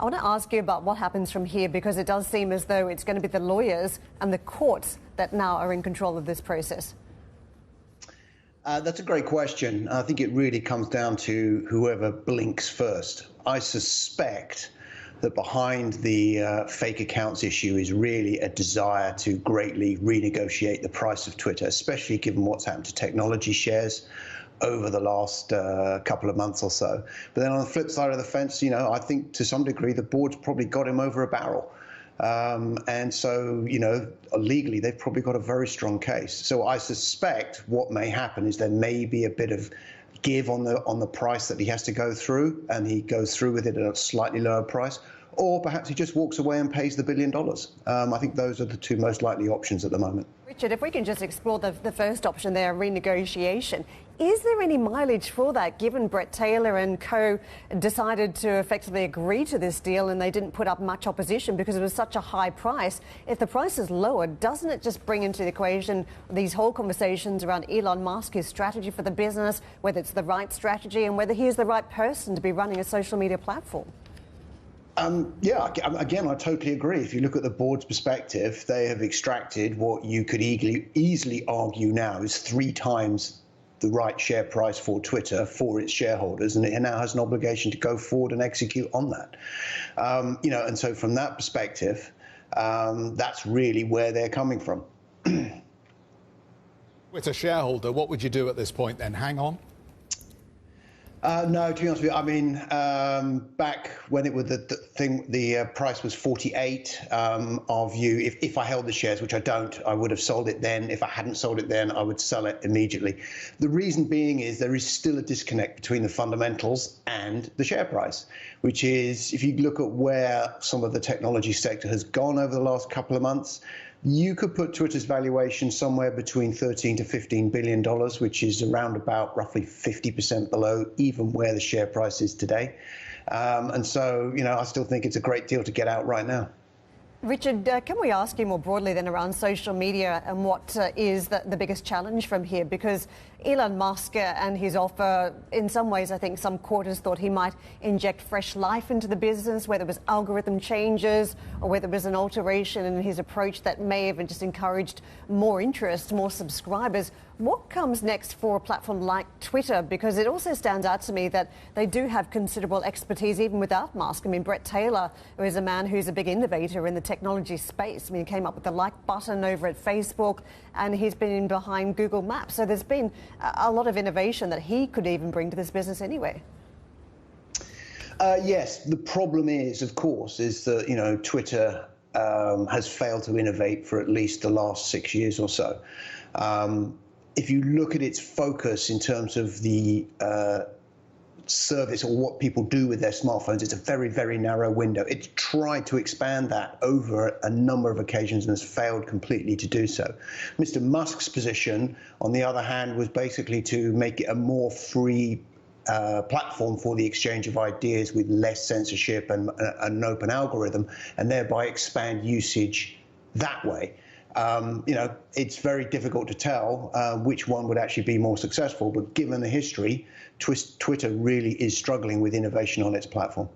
I want to ask you about what happens from here, because it does seem as though it's going to be the lawyers and the courts that now are in control of this process. That's a great question. I think it really comes down to whoever blinks first. I suspect that behind the fake accounts issue is really a desire to greatly renegotiate the price of Twitter, especially given what's happened to technology shares over the last couple of months or so. But then on the flip side of the fence, you know, I think to some degree the board's probably got him over a barrel. And so, you know, legally, they've probably got a very strong case. So I suspect what may happen is there may be a bit of give on the price that he has to go through, and he goes through with it at a slightly lower price, or perhaps he just walks away and pays the $1 billion. I think those are the two most likely options at the moment. Richard, if we can just explore the first option there, renegotiation. Is there any mileage for that, given Brett Taylor and co decided to effectively agree to this deal and they didn't put up much opposition because it was such a high price? If the price is lower, doesn't it just bring into the equation these whole conversations around Elon Musk, his strategy for the business, whether it's the right strategy and whether he is the right person to be running a social media platform? Yeah, again, I totally agree. If you look at the board's perspective, they have extracted what you could easily argue now is 3 times the right share price for Twitter for its shareholders, and it now has an obligation to go forward and execute on that. You know, and so from that perspective, that's really where they're coming from. With a shareholder, what would you do at this point then? Hang on? No, to be honest with you, I mean, back when it was the price was 48. Our view, if I held the shares, which I don't, I would have sold it then. If I hadn't sold it then, I would sell it immediately. The reason being is there is still a disconnect between the fundamentals and the share price, which is, if you look at where some of the technology sector has gone over the last couple of months, you could put Twitter's valuation somewhere between $13 to $15 billion, which is around about roughly 50% below even where the share price is today. And so, you know, I still think it's a great deal to get out right now. Richard, can we ask you more broadly then around social media and what is the biggest challenge from here? Because Elon Musk and his offer, in some ways, I think some quarters thought he might inject fresh life into the business, whether it was algorithm changes or whether it was an alteration in his approach that may have just encouraged more interest, more subscribers. What comes next for a platform like Twitter? Because it also stands out to me that they do have considerable expertise even without Musk. I mean, Brett Taylor is a man who's a big innovator in the technology space. I mean, he came up with the like button over at Facebook and he's been behind Google Maps. So there's been a lot of innovation that he could even bring to this business anyway. Yes, the problem is, of course, is that, you know, Twitter has failed to innovate for at least the last 6 years or so. If you look at its focus in terms of the service or what people do with their smartphones, it's a very, very narrow window. It's tried to expand that over a number of occasions and has failed completely to do so. Mr. Musk's position, on the other hand, was basically to make it a more free platform for the exchange of ideas with less censorship and an open algorithm, and thereby expand usage that way. You know, it's very difficult to tell which one would actually be more successful, but given the history, Twitter really is struggling with innovation on its platform.